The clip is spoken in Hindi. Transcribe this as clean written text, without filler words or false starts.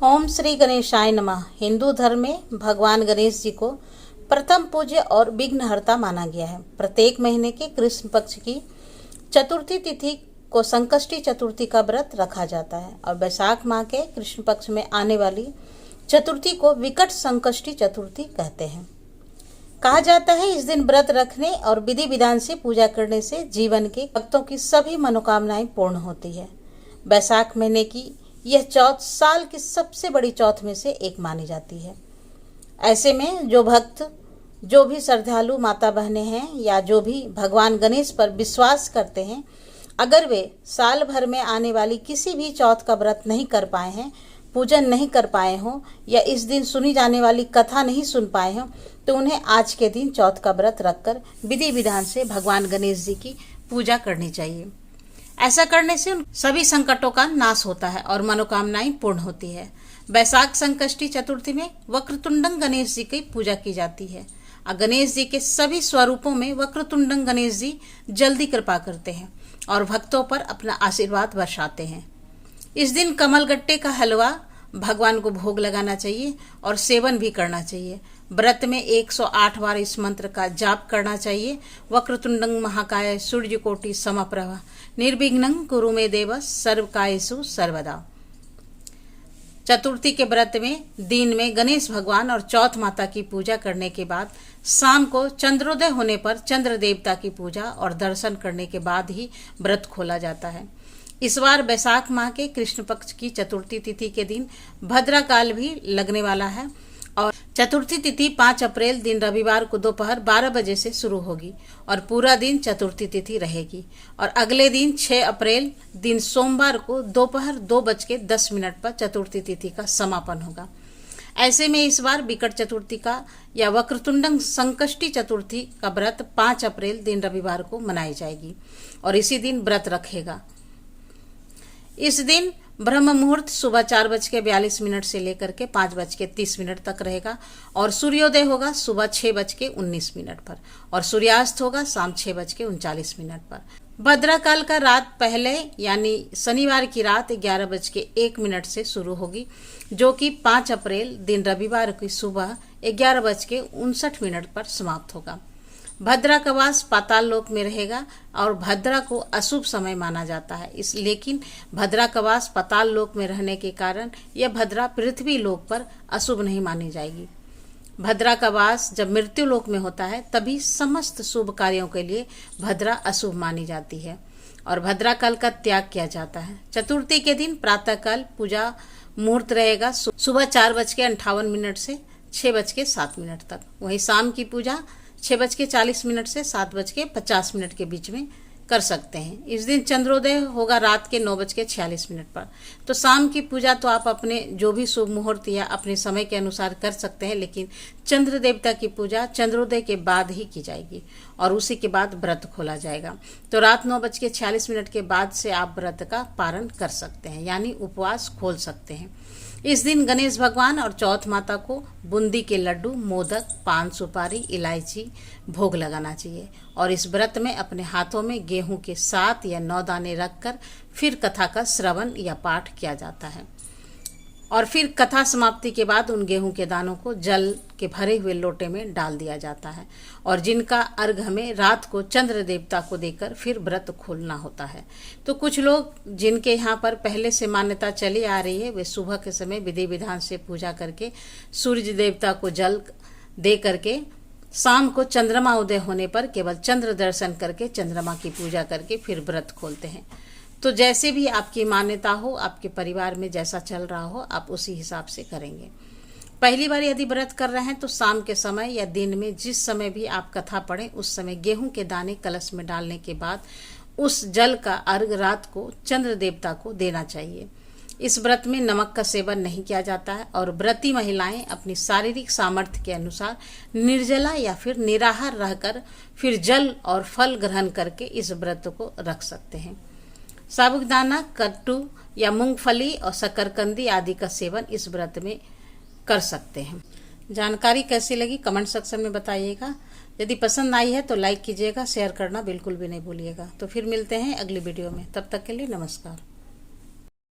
ओम श्री गणेशाय नमः। हिंदू धर्म में भगवान गणेश जी को प्रथम पूज्य और विघ्नहर्ता माना गया है। प्रत्येक महीने के कृष्ण पक्ष की चतुर्थी तिथि को संकष्टी चतुर्थी का व्रत रखा जाता है और वैशाख माह के कृष्ण पक्ष में आने वाली चतुर्थी को विकट संकष्टी चतुर्थी कहते हैं। कहा जाता है इस दिन व्रत रखने और विधि विधान से पूजा करने से जीवन के भक्तों की सभी मनोकामनाएं पूर्ण होती है। वैशाख महीने की यह चौथ साल की सबसे बड़ी चौथ में से एक मानी जाती है। ऐसे में जो भक्त, जो भी श्रद्धालु माता बहनें हैं या जो भी भगवान गणेश पर विश्वास करते हैं, अगर वे साल भर में आने वाली किसी भी चौथ का व्रत नहीं कर पाए हैं, पूजन नहीं कर पाए हों या इस दिन सुनी जाने वाली कथा नहीं सुन पाए हों, तो उन्हें आज के दिन चौथ का व्रत रखकर विधि विधान से भगवान गणेश जी की पूजा करनी चाहिए। ऐसा करने से उन सभी संकटों का नाश होता है और मनोकामनाएं पूर्ण होती है। वैशाख संकष्टी चतुर्थी में वक्रतुंडं गणेश जी की पूजा की जाती है। गणेश जी के सभी स्वरूपों में वक्रतुंडं गणेश जी जल्दी कृपा करते हैं और भक्तों पर अपना आशीर्वाद बरसाते हैं। इस दिन कमलगट्टे का हलवा भगवान को भोग लगाना चाहिए और सेवन भी करना चाहिए। व्रत में 108 बार इस मंत्र का जाप करना चाहिए। वक्रतुंडं महाकाय सूर्यकोटि समप्रभा निर्विघ्नं कुरु मे देव सर्वकायेषु सर्वदा। चतुर्थी के व्रत में दिन में गणेश भगवान और चौथ माता की पूजा करने के बाद शाम को चंद्रोदय होने पर चंद्र देवता की पूजा और दर्शन करने के बाद ही व्रत खोला जाता है। इस बार वैशाख माह के कृष्ण पक्ष की चतुर्थी तिथि के दिन भद्रा काल भी लगने वाला है और चतुर्थी तिथि 5 अप्रैल दिन रविवार को दोपहर 12 बजे से शुरू होगी और पूरा दिन चतुर्थी तिथि रहेगी और अगले दिन 6 अप्रैल दिन सोमवार को दोपहर 2:10 पर चतुर्थी तिथि का समापन होगा। ऐसे में इस बार विकट चतुर्थी का या वक्रतुंडं संकष्टी चतुर्थी का व्रत 5 अप्रैल दिन रविवार को मनाई जाएगी और इसी दिन व्रत रखेगा। इस दिन ब्रह्म मुहूर्त सुबह 4:42 से लेकर के 5:30 तक रहेगा और सूर्योदय होगा सुबह 6:19 पर और सूर्यास्त होगा शाम 6:39 पर। भद्रा काल का रात पहले यानी शनिवार की रात 11:01 से शुरू होगी, जो कि 5 अप्रैल दिन रविवार की सुबह 11:59 पर समाप्त होगा। भद्रा का वास पाताल लोक में रहेगा और भद्रा को अशुभ समय माना जाता है। लेकिन भद्रा का वास पाताल लोक में रहने के कारण यह भद्रा पृथ्वी लोक पर अशुभ नहीं मानी जाएगी। भद्रा का वास जब मृत्यु लोक में होता है तभी समस्त शुभ कार्यों के लिए भद्रा अशुभ मानी जाती है और भद्रा काल का त्याग किया जाता है। चतुर्थी के दिन प्रातःकाल पूजा मुहूर्त रहेगा सुबह 4:58 से 6:07 तक। वहीं शाम की पूजा 6:40 से 7:50 के बीच में कर सकते हैं। इस दिन चंद्रोदय होगा रात के 9:46 पर। तो शाम की पूजा तो आप अपने जो भी शुभ मुहूर्त या अपने समय के अनुसार कर सकते हैं, लेकिन चंद्र देवता की पूजा चंद्रोदय के बाद ही की जाएगी और उसी के बाद व्रत खोला जाएगा। तो रात 9:46 के बाद से आप व्रत का पारण कर सकते हैं, यानी उपवास खोल सकते हैं। इस दिन गणेश भगवान और चौथ माता को बूंदी के लड्डू, मोदक, पान सुपारी, इलायची भोग लगाना चाहिए और इस व्रत में अपने हाथों में गेहूं के 7 या 9 दाने रखकर फिर कथा का श्रवण या पाठ किया जाता है और फिर कथा समाप्ति के बाद उन गेहूं के दानों को जल के भरे हुए लोटे में डाल दिया जाता है और जिनका अर्घ हमें रात को चंद्र देवता को देकर फिर व्रत खोलना होता है। तो कुछ लोग जिनके यहाँ पर पहले से मान्यता चली आ रही है, वे सुबह के समय विधि विधान से पूजा करके सूर्य देवता को जल दे करके शाम को चंद्रमा उदय होने पर केवल चंद्र दर्शन करके चंद्रमा की पूजा करके फिर व्रत खोलते हैं। तो जैसे भी आपकी मान्यता हो, आपके परिवार में जैसा चल रहा हो, आप उसी हिसाब से करेंगे। पहली बार यदि व्रत कर रहे हैं तो शाम के समय या दिन में जिस समय भी आप कथा पढ़ें उस समय गेहूं के दाने कलश में डालने के बाद उस जल का अर्घ रात को चंद्र देवता को देना चाहिए। इस व्रत में नमक का सेवन नहीं किया जाता है और व्रती महिलाएं अपनी शारीरिक सामर्थ्य के अनुसार निर्जला या फिर निराहार रहकर फिर जल और फल ग्रहण करके इस व्रत को रख सकते हैं। साबूदाना, कट्टू या मूंगफली और शकरकंदी आदि का सेवन इस व्रत में कर सकते हैं। जानकारी कैसी लगी कमेंट सेक्शन में बताइएगा। यदि पसंद आई है तो लाइक कीजिएगा, शेयर करना बिल्कुल भी नहीं भूलिएगा। तो फिर मिलते हैं अगली वीडियो में, तब तक के लिए नमस्कार।